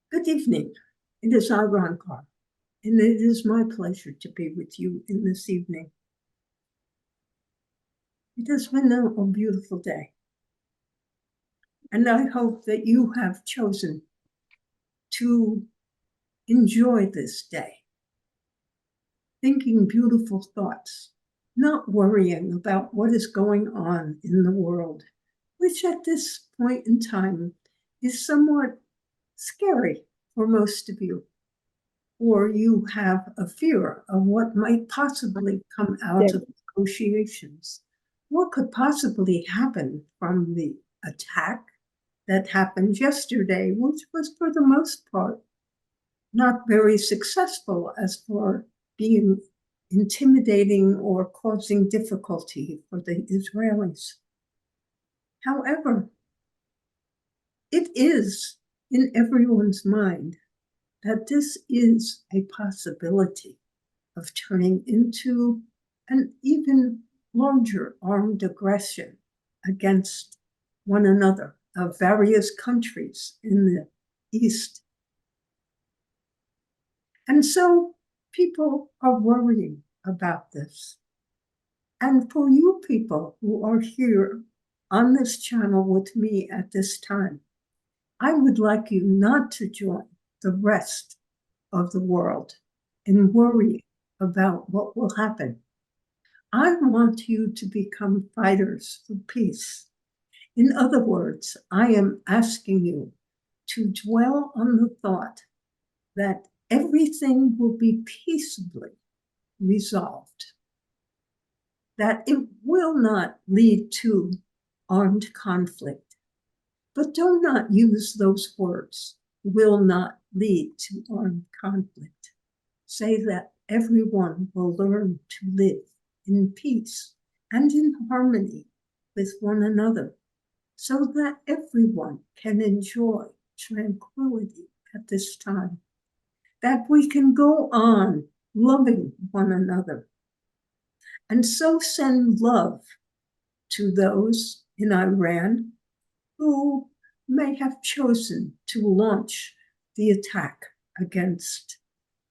Good evening. It is I, Roncar, and it is my pleasure to be with you in this evening. It has been a beautiful day, and I hope that you have chosen to enjoy this day, thinking beautiful thoughts, not worrying about what is going on in the world, which at this point in time is somewhat scary for most of you. Or you have a fear of what might possibly come out of negotiations. What could possibly happen from the attack that happened yesterday, which was for the most part not very successful as for being intimidating or causing difficulty for the Israelis. However, it is in everyone's mind that this is a possibility of turning into an even larger armed aggression against one another of various countries in the East. And so people are worrying about this. And for you people who are here on this channel with me at this time, I would like you not to join the rest of the world in worrying about what will happen. I want you to become fighters for peace. In other words, I am asking you to dwell on the thought that everything will be peaceably resolved, that it will not lead to armed conflict. But do not use those words, will not lead to armed conflict. Say that everyone will learn to live in peace and in harmony with one another, so that everyone can enjoy tranquility at this time, that we can go on loving one another, and so send love to those in Iran who may have chosen to launch the attack against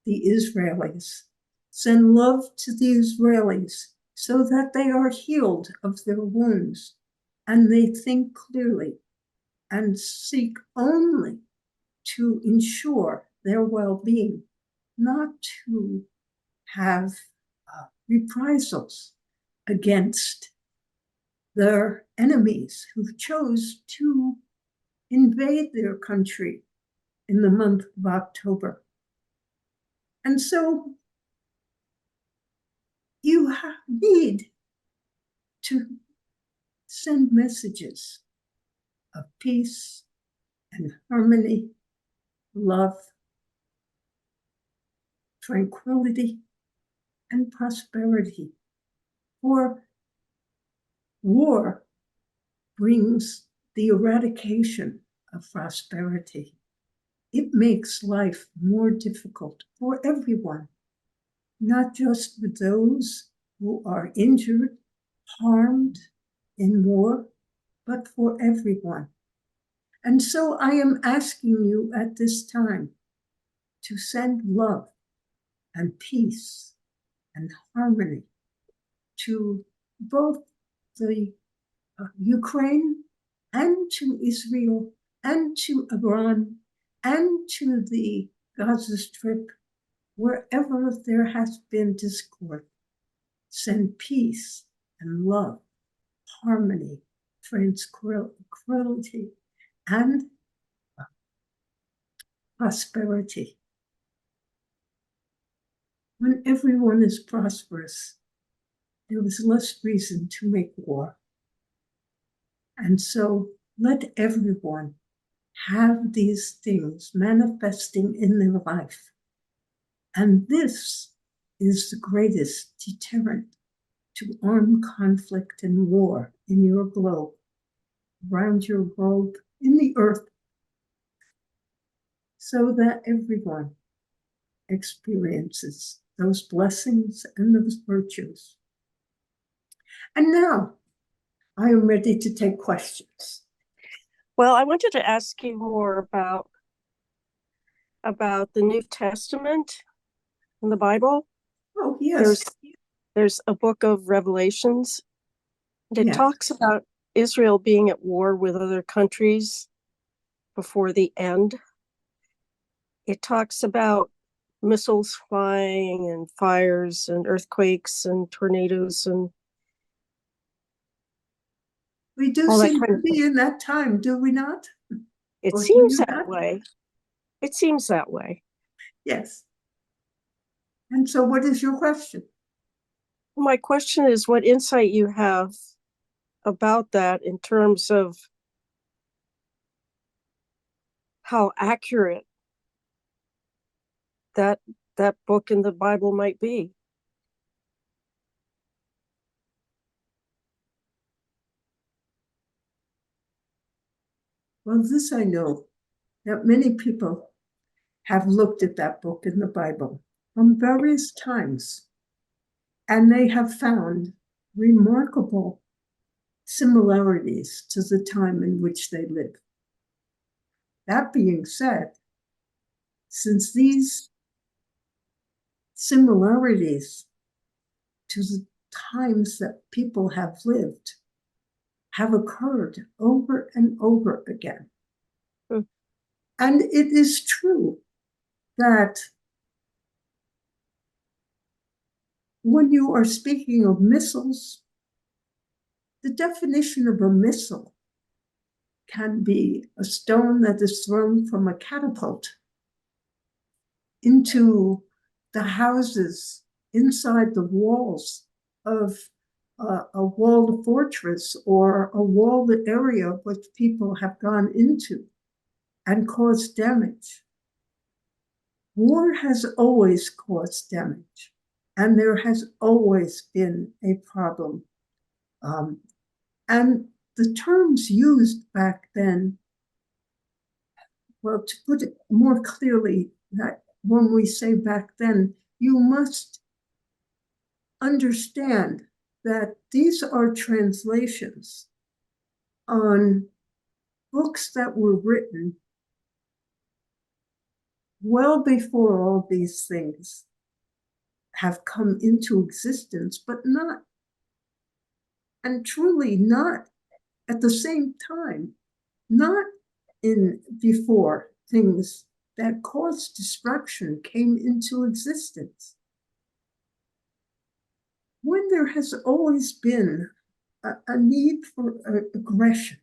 the Israelis. Send love to the Israelis so that they are healed of their wounds and they think clearly and seek only to ensure their well-being, not to have reprisals against their enemies who chose to invade their country in the month of October. And so you need to send messages of peace and harmony, love, tranquility, and prosperity. For war brings the eradication of prosperity. It makes life more difficult for everyone, not just for those who are injured, harmed in war, but for everyone. And so I am asking you at this time to send love and peace and harmony to both the Ukraine and to Israel and to Iran and to the Gaza Strip, wherever there has been discord. Send peace and love, harmony, tranquility, and prosperity. When everyone is prosperous, there is less reason to make war. And so let everyone have these things manifesting in their life. And this is the greatest deterrent to armed conflict and war in your globe, around your globe, in the earth, so that everyone experiences those blessings and those virtues. And now I am ready to take questions. Well, I wanted to ask you more about about the New Testament in the Bible. Oh, yes. There's a book of Revelations. And it Yes. talks about Israel being at war with other countries before the end. It talks about missiles flying and fires and earthquakes and tornadoes and We do all that seem kind to of be thing. in that time, do we not? It Or do seems you that not? way. It seems that way. Yes. And so what is your question? My question is what insight you have about that in terms of how accurate that book in the Bible might be. Well, this I know, that many people have looked at that book in the Bible from various times, and they have found remarkable similarities to the time in which they live. That being said, since these similarities to the times that people have lived have occurred over and over again. And it is true that when you are speaking of missiles, the definition of a missile can be a stone that is thrown from a catapult into the houses inside the walls of a walled fortress or a walled area which people have gone into and caused damage. War has always caused damage, and there has always been a problem. And the terms used back then, well, to put it more clearly, that when we say back then, you must understand that these are translations on books that were written well before all these things have come into existence, but not, and truly not at the same time, not in before things that caused destruction came into existence. When there has always been a need for aggression,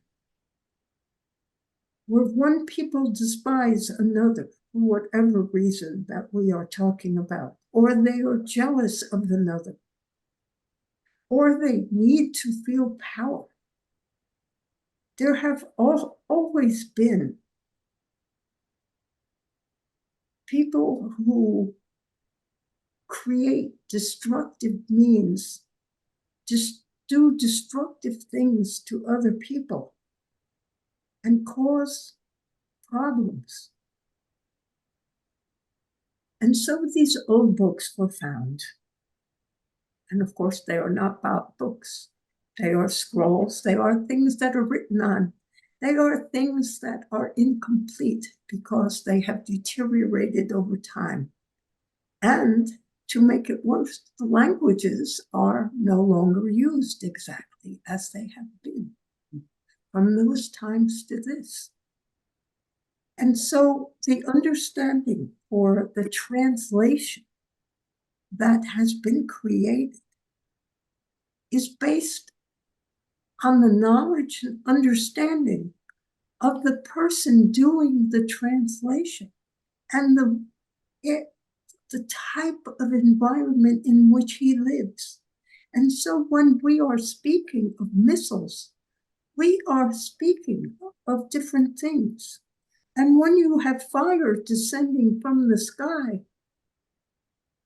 where one people despise another for whatever reason that we are talking about, or they are jealous of another, or they need to feel power. There have always been people who create destructive means, just do destructive things to other people and cause problems. And so these old books were found. And of course, they are not about books. They are scrolls. They are things that are written on. They are things that are incomplete because they have deteriorated over time. And to make it worse, the languages are no longer used exactly as they have been from those times to this. And so the understanding or the translation that has been created is based on the knowledge and understanding of the person doing the translation and the type of environment in which he lives. And so when we are speaking of missiles, we are speaking of different things. And when you have fire descending from the sky,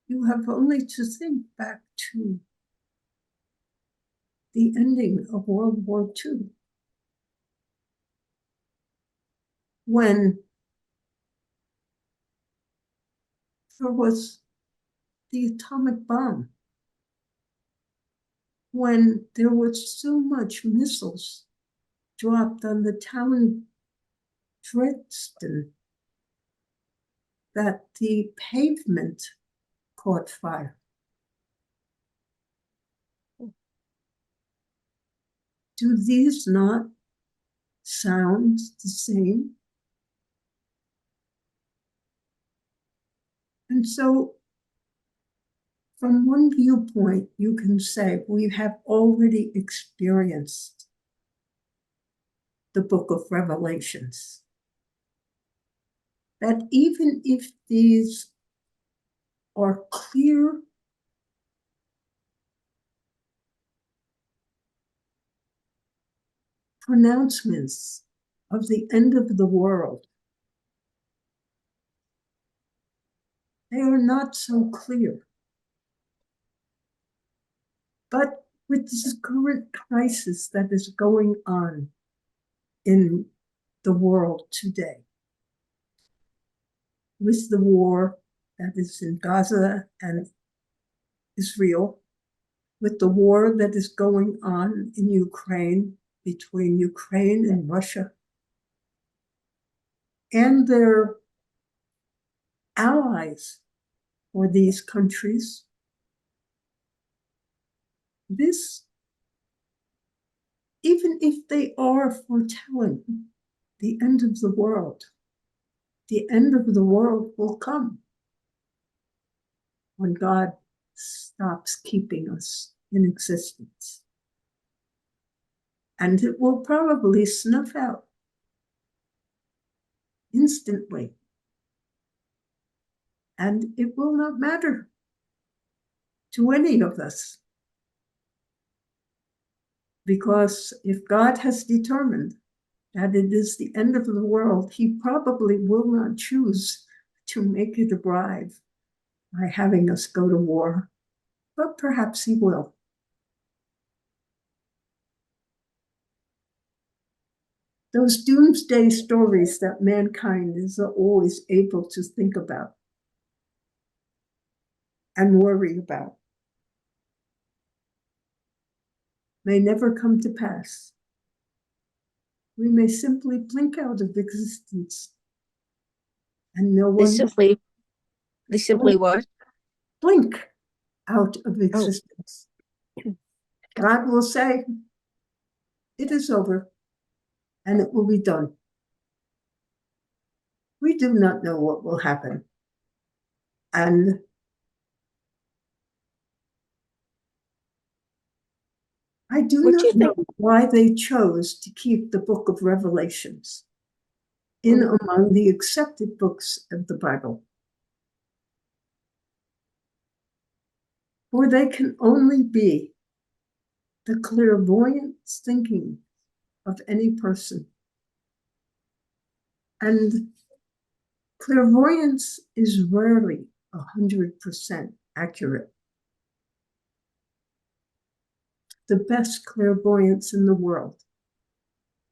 you have only to think back to the ending of World War II, when there was the atomic bomb, when there was so much missiles dropped on the town Dresden that the pavement caught fire. Do these not sound the same? And so, from one viewpoint, you can say we have already experienced the book of Revelations. That even if these are clear pronouncements of the end of the world, they are not so clear. But with this current crisis that is going on in the world today, with the war that is in Gaza and Israel, with the war that is going on in Ukraine, between Ukraine and Russia, and their allies for these countries, this, even if they are foretelling the end of the world will come when God stops keeping us in existence. And it will probably snuff out instantly. And it will not matter to any of us. Because if God has determined that it is the end of the world, he probably will not choose to make it a bribe by having us go to war, but perhaps he will. Those doomsday stories that mankind is always able to think about and worry about may never come to pass. We may simply blink out of existence and no one They simply what? Blink out of existence. Oh. God will say, it is over, and it will be done. We do not know what will happen. And I do not know why they chose to keep the book of Revelations in among the accepted books of the Bible. For they can only be the clairvoyant thinking of any person. And clairvoyance is rarely 100% accurate. The best clairvoyants in the world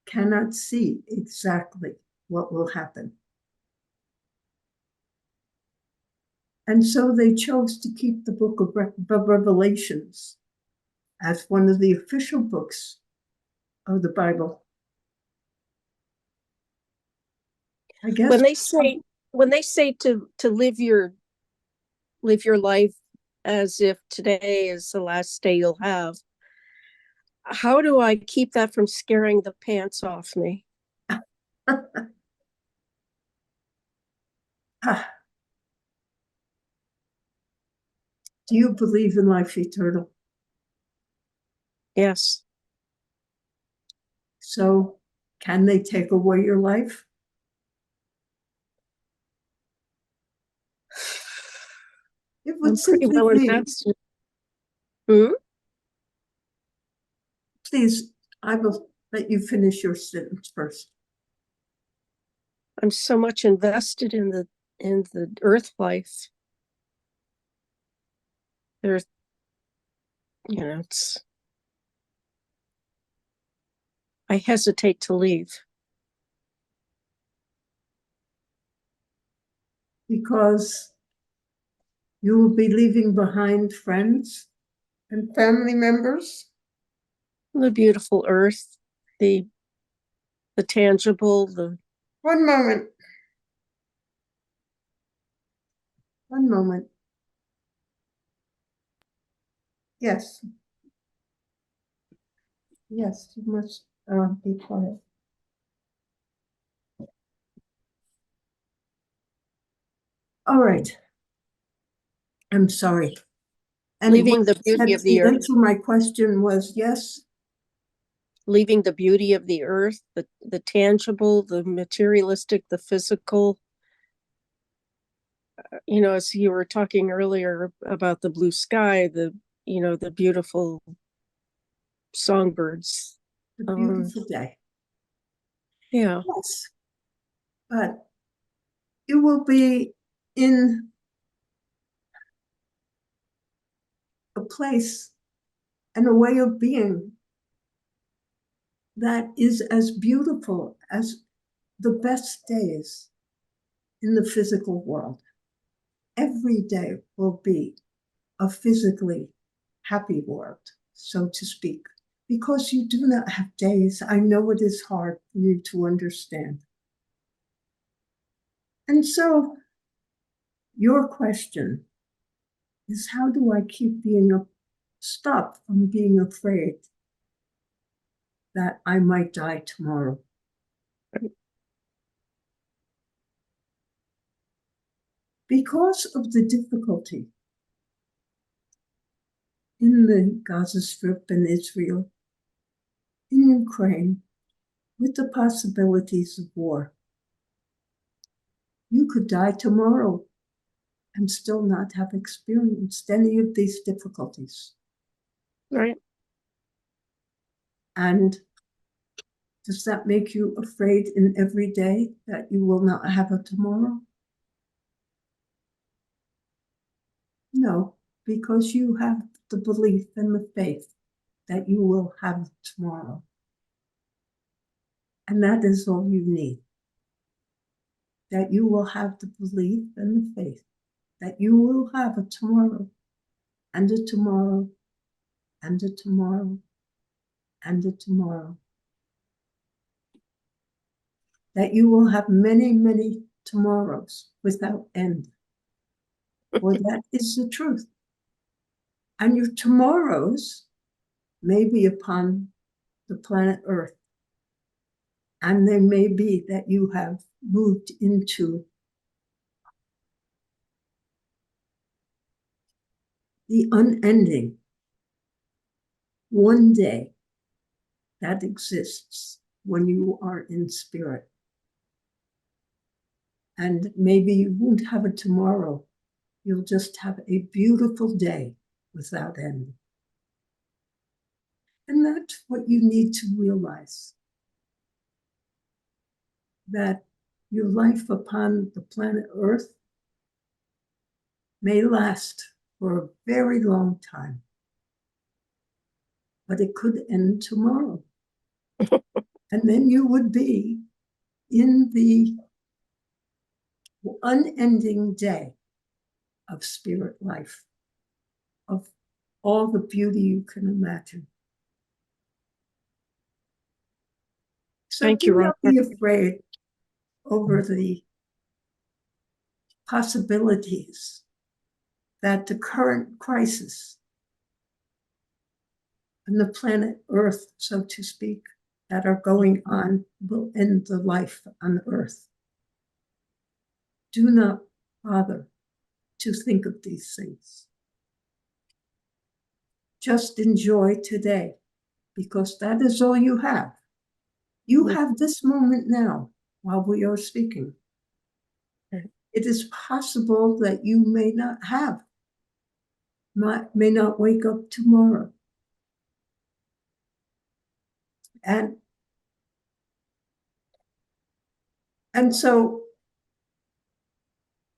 cannot see exactly what will happen. And so they chose to keep the book of Revelations as one of the official books of the Bible. I guess when they say to live your life as if today is the last day you'll have, how do I keep that from scaring the pants off me? Do you believe in life eternal? Yes. So can they take away your life? It would simply be. Please, I will let you finish your sentence first. I'm so much invested in the earth life. There's, I hesitate to leave. Because you will be leaving behind friends and family members? The beautiful earth, the tangible, One moment. One moment. Yes. Yes, you must be quiet. All right. I'm sorry. And Leaving the beauty of the earth. answer to my question was yes. Leaving the beauty of the earth, the tangible, the materialistic, the physical. You know, as you were talking earlier about the blue sky, the beautiful songbirds. The beautiful day. Yeah. Yes. But you will be in a place and a way of being that is as beautiful as the best days in the physical world. Every day will be a physically happy world, so to speak, because you do not have days. I know it is hard for you to understand. And so your question is, how do I keep stop from being afraid that I might die tomorrow? Because of the difficulty in the Gaza Strip and Israel, in Ukraine, with the possibilities of war, you could die tomorrow and still not have experienced any of these difficulties. Right. And does that make you afraid in every day that you will not have a tomorrow? No, because you have the belief and the faith that you will have tomorrow. And that is all you need. That you will have the belief and the faith that you will have a tomorrow, and a tomorrow, and a tomorrow, and a tomorrow. That you will have many, many tomorrows without end. For that is the truth. And your tomorrows may be upon the planet Earth. And they may be that you have moved into the unending one day that exists when you are in spirit. And maybe you won't have a tomorrow. You'll just have a beautiful day without end. And that's what you need to realize. That your life upon the planet Earth may last for a very long time, but it could end tomorrow. And then you would be in the unending day of spirit life, of all the beauty you can imagine. So Thank you, do not Roncar. be afraid over the possibilities that the current crisis on the planet Earth, so to speak, that are going on will end the life on Earth. Do not bother to think of these things. Just enjoy today, because that is all you have. You have this moment now while we are speaking. It is possible that you may not wake up tomorrow. And so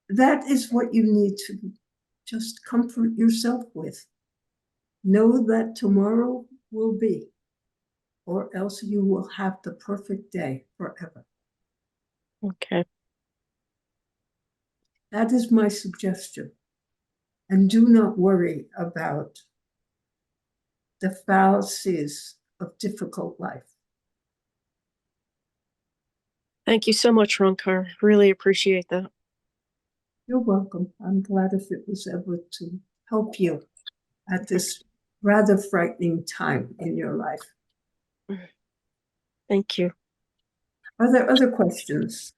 that is what you need to just comfort yourself with. Know that tomorrow will be, or else you will have the perfect day forever. Okay. That is my suggestion. And do not worry about the fallacies of difficult life. Thank you so much, Roncar. Really appreciate that. You're welcome. I'm glad if it was able to help you at this rather frightening time in your life. Thank you. Are there other questions?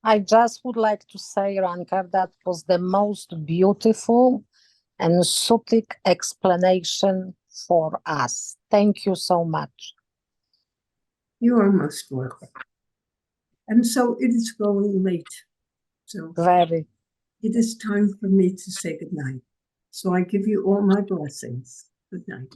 I just would like to say, Roncar, that was the most beautiful and subtle explanation for us. Thank you so much. You are most welcome. And so it is growing late. So Very. it is time for me to say goodnight. So I give you all my blessings. Good night.